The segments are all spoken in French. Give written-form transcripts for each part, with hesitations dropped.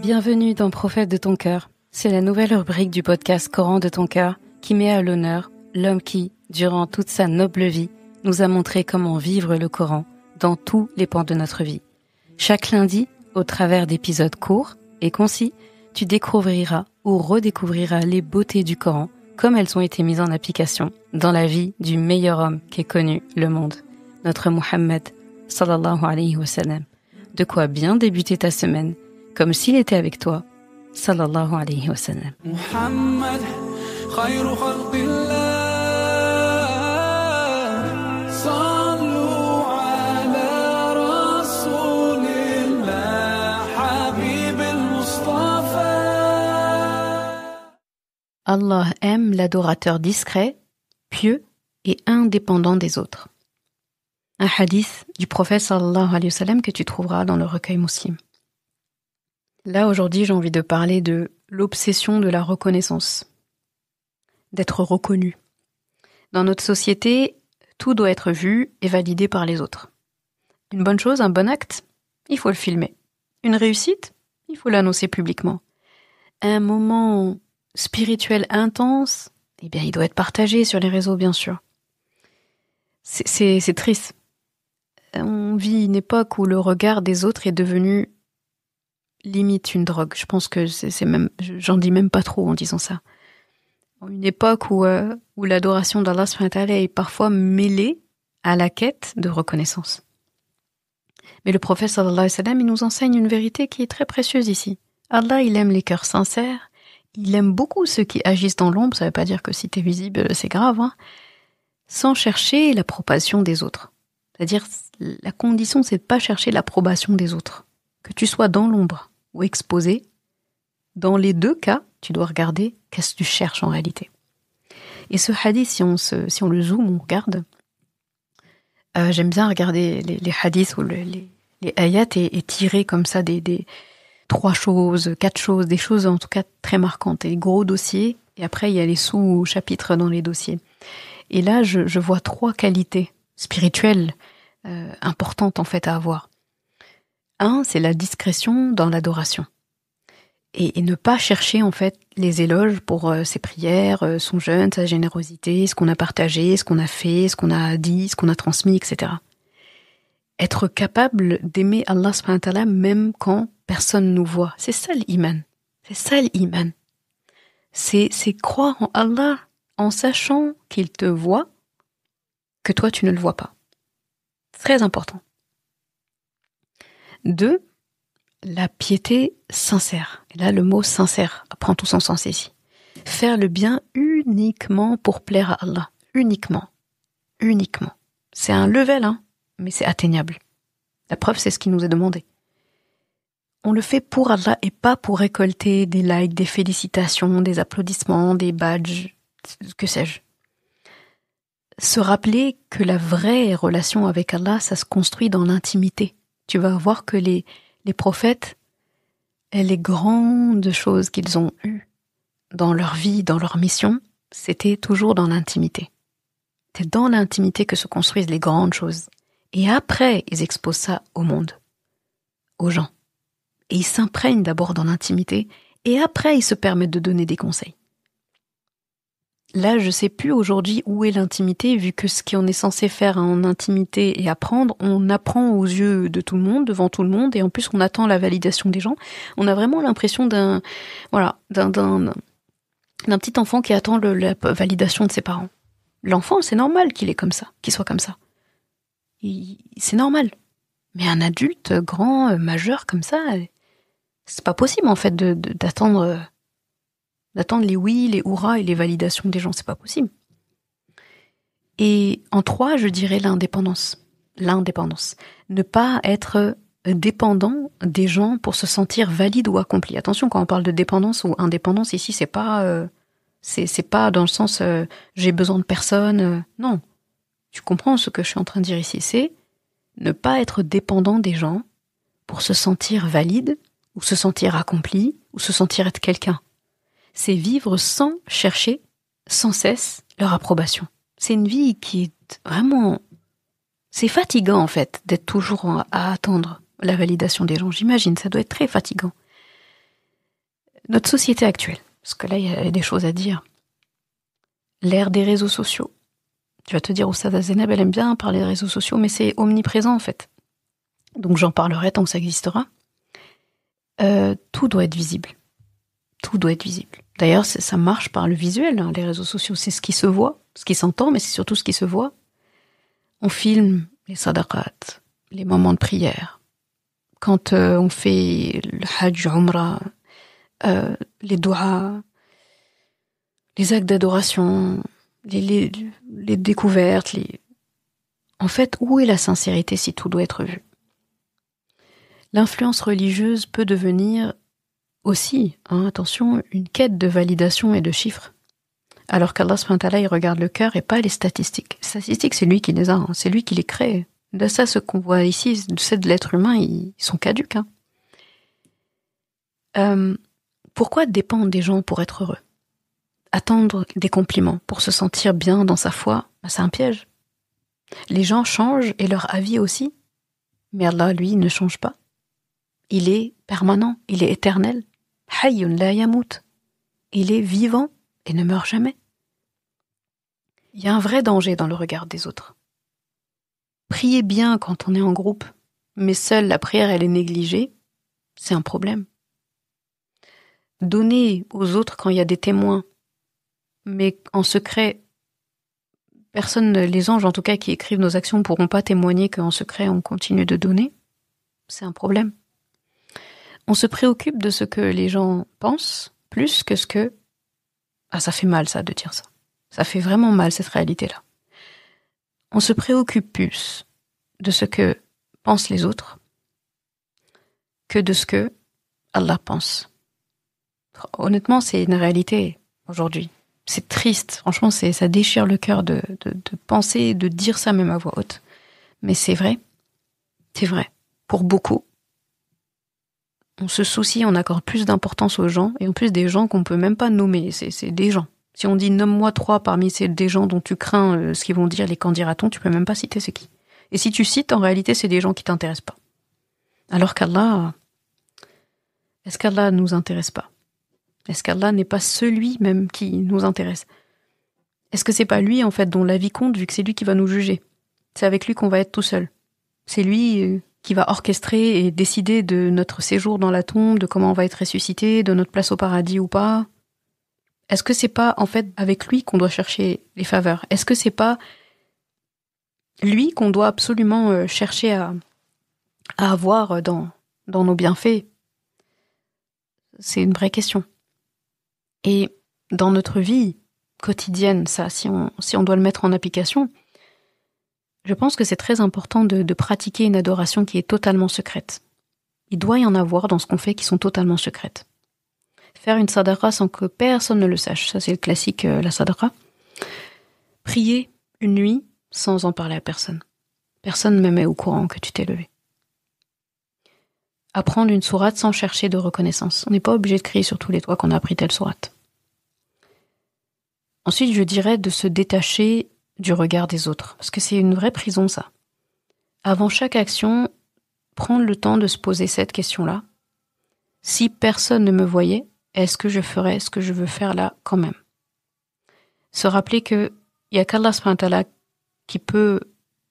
Bienvenue dans Prophète de ton cœur. C'est la nouvelle rubrique du podcast Coran de ton cœur qui met à l'honneur l'homme qui, durant toute sa noble vie, nous a montré comment vivre le Coran dans tous les pans de notre vie. Chaque lundi, au travers d'épisodes courts et concis, tu découvriras ou redécouvriras les beautés du Coran comme elles ont été mises en application dans la vie du meilleur homme qu'ait connu le monde, notre Muhammad sallallahu alayhi wa sallam. De quoi bien débuter ta semaine, comme s'il était avec toi, sallallahu alayhi wa sallam. Muhammad, khayru khalqillah, sallu ala rasulillah, habib al-Mustafa. Allah aime l'adorateur discret, pieux et indépendant des autres. Un hadith du prophète sallallahu alayhi wa sallam que tu trouveras dans le recueil Muslim. Là, aujourd'hui, j'ai envie de parler de l'obsession de la reconnaissance. D'être reconnu. Dans notre société, tout doit être vu et validé par les autres. Une bonne chose, un bon acte, il faut le filmer. Une réussite, il faut l'annoncer publiquement. Un moment spirituel intense, eh bien, il doit être partagé sur les réseaux, bien sûr. C'est triste. On vit une époque où le regard des autres est devenu limite une drogue. Je pense que c'est même, j'en dis même pas trop en disant ça. Une époque où l'adoration d'Allah subhanahu wa ta'ala est parfois mêlée à la quête de reconnaissance. Mais le prophète sallallahu alayhi wa sallam, il nous enseigne une vérité qui est très précieuse ici. Allah, il aime les cœurs sincères. Il aime beaucoup ceux qui agissent dans l'ombre. Ça veut pas dire que si t'es visible, c'est grave, hein. Sans chercher l'approbation des autres. C'est-à-dire, la condition, c'est de pas chercher l'approbation des autres. Que tu sois dans l'ombre ou exposé, dans les deux cas, tu dois regarder qu'est-ce que tu cherches en réalité. Et ce hadith, si on le zoome, on regarde, j'aime bien regarder les hadiths où les ayats est tiré comme ça des 3 choses, 4 choses, des choses en tout cas très marquantes, et des gros dossiers, et après il y a les sous-chapitres dans les dossiers. Et là, je vois 3 qualités spirituelles importantes en fait à avoir. 1, c'est la discrétion dans l'adoration. Et ne pas chercher en fait les éloges pour ses prières, son jeûne, sa générosité, ce qu'on a partagé, ce qu'on a fait, ce qu'on a dit, ce qu'on a transmis, etc. Être capable d'aimer Allah subhanahu wa ta'ala même quand personne nous voit. C'est ça l'iman. C'est ça l'iman. C'est croire en Allah en sachant qu'il te voit, que toi tu ne le vois pas. Très important. 2, la piété sincère. Et là, le mot sincère prend tout son sens ici. Faire le bien uniquement pour plaire à Allah. Uniquement. Uniquement. C'est un level, hein, mais c'est atteignable. La preuve, c'est ce qui nous est demandé. On le fait pour Allah et pas pour récolter des likes, des félicitations, des applaudissements, des badges, que sais-je. Se rappeler que la vraie relation avec Allah, ça se construit dans l'intimité. Tu vas voir que les prophètes, les grandes choses qu'ils ont eues dans leur vie, dans leur mission, c'était toujours dans l'intimité. C'est dans l'intimité que se construisent les grandes choses. Et après, ils exposent ça au monde, aux gens. Et ils s'imprègnent d'abord dans l'intimité, et après, ils se permettent de donner des conseils. Là, je sais plus aujourd'hui où est l'intimité, vu que ce qu'on est censé faire en intimité et apprendre, on apprend aux yeux de tout le monde, devant tout le monde, et en plus on attend la validation des gens. On a vraiment l'impression d'un petit enfant qui attend la validation de ses parents. L'enfant, c'est normal qu'il soit comme ça. C'est normal. Mais un adulte grand, majeur comme ça, c'est pas possible en fait d'attendre les oui, les hurrahs et les validations des gens, c'est pas possible. Et en 3, je dirais l'indépendance. Ne pas être dépendant des gens pour se sentir valide ou accompli. Attention, quand on parle de dépendance ou indépendance, ici, c'est pas dans le sens j'ai besoin de personne. Non. Tu comprends ce que je suis en train de dire ici, c'est ne pas être dépendant des gens pour se sentir valide ou se sentir accompli ou se sentir être quelqu'un. C'est vivre sans chercher sans cesse leur approbation. C'est une vie qui est vraiment... C'est fatigant en fait d'être toujours à attendre la validation des gens. J'imagine, ça doit être très fatigant. Notre société actuelle, parce que là, il y a des choses à dire. L'ère des réseaux sociaux. Tu vas te dire, Oustaz Zainab, elle aime bien parler des réseaux sociaux, mais c'est omniprésent en fait. Donc j'en parlerai tant que ça existera. Tout doit être visible. Tout doit être visible. D'ailleurs, ça marche par le visuel, hein, les réseaux sociaux. C'est ce qui se voit, ce qui s'entend, mais c'est surtout ce qui se voit. On filme les sadaqat, les moments de prière. Quand on fait le hajj, umrah, les doigts, les actes d'adoration, les découvertes. En fait, où est la sincérité si tout doit être vu? L'influence religieuse peut devenir aussi, attention, une quête de validation et de chiffres. Alors qu'Allah subhanahu wa ta'ala, il regarde le cœur et pas les statistiques. Les statistiques, c'est lui qui les a, c'est lui qui les crée. De ça, ce qu'on voit ici, c'est de l'être humain, ils sont caduques. Pourquoi dépendre des gens pour être heureux? Attendre des compliments pour se sentir bien dans sa foi, c'est un piège. Les gens changent et leur avis aussi. Mais Allah, lui, ne change pas. Il est permanent, il est éternel. Hayyun la yamut. Il est vivant et ne meurt jamais. Il y a un vrai danger dans le regard des autres. Prier bien quand on est en groupe, mais seule la prière elle est négligée, c'est un problème. Donner aux autres quand il y a des témoins, mais en secret, personne, les anges en tout cas qui écrivent nos actions ne pourront pas témoigner qu'en secret on continue de donner, c'est un problème. On se préoccupe de ce que les gens pensent plus que ce que... Ah, ça fait mal ça de dire ça. Ça fait vraiment mal cette réalité-là. On se préoccupe plus de ce que pensent les autres que de ce que Allah pense. Honnêtement, c'est une réalité aujourd'hui. C'est triste. Franchement, ça déchire le cœur de penser, de dire ça même à voix haute. Mais c'est vrai. C'est vrai. Pour beaucoup, on se soucie, on accorde plus d'importance aux gens, et en plus des gens qu'on peut même pas nommer. C'est des gens. Si on dit nomme-moi 3 parmi des gens dont tu crains ce qu'ils vont dire, les qu'en dira-t-on, tu peux même pas citer c'est qui. Et si tu cites, en réalité, c'est des gens qui t'intéressent pas. Alors qu'Allah, est-ce qu'Allah nous intéresse pas? Est-ce qu'Allah n'est pas celui même qui nous intéresse? Est-ce que c'est pas lui, en fait, dont la vie compte, vu que c'est lui qui va nous juger? C'est avec lui qu'on va être tout seul. C'est lui qui va orchestrer et décider de notre séjour dans la tombe, de comment on va être ressuscité, de notre place au paradis ou pas. Est-ce que c'est pas, en fait, avec lui qu'on doit chercher les faveurs? Est-ce que c'est pas lui qu'on doit absolument chercher à avoir dans nos bienfaits? C'est une vraie question. Et dans notre vie quotidienne, ça, si on doit le mettre en application, je pense que c'est très important de pratiquer une adoration qui est totalement secrète. Il doit y en avoir dans ce qu'on fait qui sont totalement secrètes. Faire une sadaqa sans que personne ne le sache, ça c'est le classique, la sadaqa. Prier une nuit sans en parler à personne. Personne même est au courant que tu t'es levé. Apprendre une sourate sans chercher de reconnaissance. On n'est pas obligé de crier sur tous les toits qu'on a appris telle sourate. Ensuite, je dirais de se détacher du regard des autres, parce que c'est une vraie prison, ça. Avant chaque action, prendre le temps de se poser cette question-là. Si personne ne me voyait, est-ce que je ferais ce que je veux faire là quand même? Se rappeler qu'il n'y a qu'Allah subhanahu wa ta'ala qui peut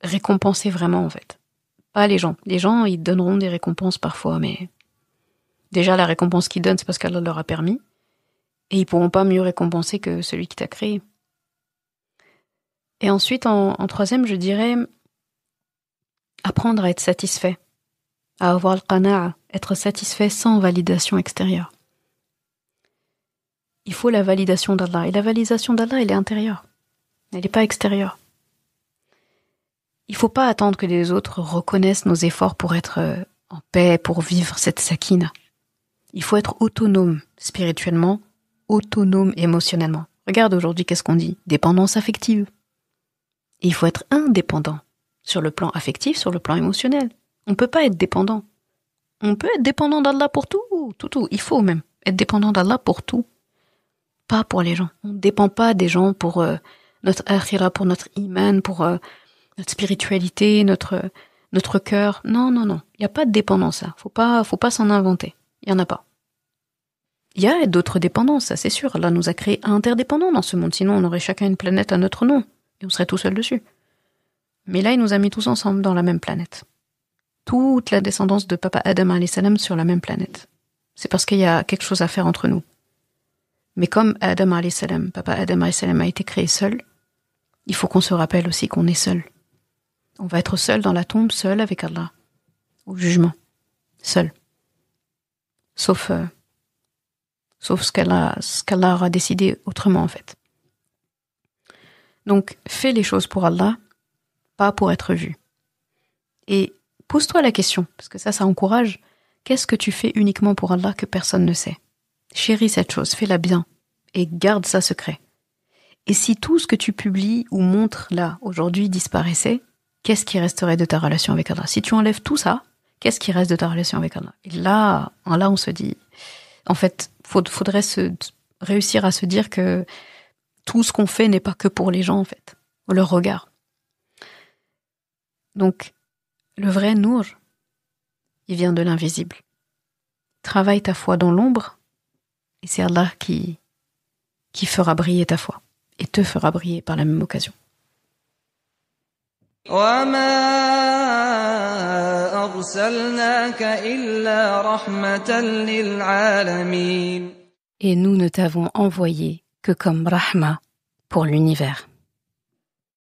récompenser vraiment, en fait. Pas les gens. Les gens, ils donneront des récompenses parfois, mais déjà, la récompense qu'ils donnent, c'est parce qu'Allah leur a permis. Et ils pourront pas mieux récompenser que celui qui t'a créé. Et ensuite, en troisième, je dirais apprendre à être satisfait, à avoir le qana'a, être satisfait sans validation extérieure. Il faut la validation d'Allah. Et la validation d'Allah, elle est intérieure. Elle n'est pas extérieure. Il faut pas attendre que les autres reconnaissent nos efforts pour être en paix, pour vivre cette sakina. Il faut être autonome spirituellement, autonome émotionnellement. Regarde aujourd'hui, qu'est-ce qu'on dit? Dépendance affective. Et il faut être indépendant sur le plan affectif, sur le plan émotionnel. On ne peut pas être dépendant. On peut être dépendant d'Allah pour tout. Il faut même être dépendant d'Allah pour tout. Pas pour les gens. On ne dépend pas des gens pour notre akhira, pour notre iman, pour notre spiritualité, notre notre cœur. Non. Il n'y a pas de dépendance là. Faut pas s'en inventer. Il n'y en a pas. Il y a d'autres dépendances, ça c'est sûr. Allah nous a créés interdépendants dans ce monde. Sinon, on aurait chacun une planète à notre nom. Et on serait tout seul dessus. Mais là, il nous a mis tous ensemble dans la même planète. Toute la descendance de Papa Adam alayhi salam sur la même planète. C'est parce qu'il y a quelque chose à faire entre nous. Mais comme Adam alayhi salam, Papa Adam alayhi salam a été créé seul, il faut qu'on se rappelle aussi qu'on est seul. On va être seul dans la tombe, seul avec Allah. Au jugement. Seul. Sauf ce qu'Allah aura décidé autrement en fait. Donc, fais les choses pour Allah, pas pour être vu. Et pose-toi la question, parce que ça encourage. Qu'est-ce que tu fais uniquement pour Allah que personne ne sait? Chéris cette chose, fais-la bien, et garde ça secret. Et si tout ce que tu publies ou montres là, aujourd'hui, disparaissait, qu'est-ce qui resterait de ta relation avec Allah? Si tu enlèves tout ça, qu'est-ce qui reste de ta relation avec Allah? Et là, on se dit, en fait, faudrait réussir à se dire que tout ce qu'on fait n'est pas que pour les gens, en fait, ou leur regard. Donc, le vrai nour, il vient de l'invisible. Travaille ta foi dans l'ombre, et c'est Allah qui fera briller ta foi, et te fera briller par la même occasion. وَمَا أَرْسَلْنَاكَ إِلَّا رَحْمَةً لِلْعَالَمِينَ. Et nous ne t'avons envoyé que comme rahma pour l'univers.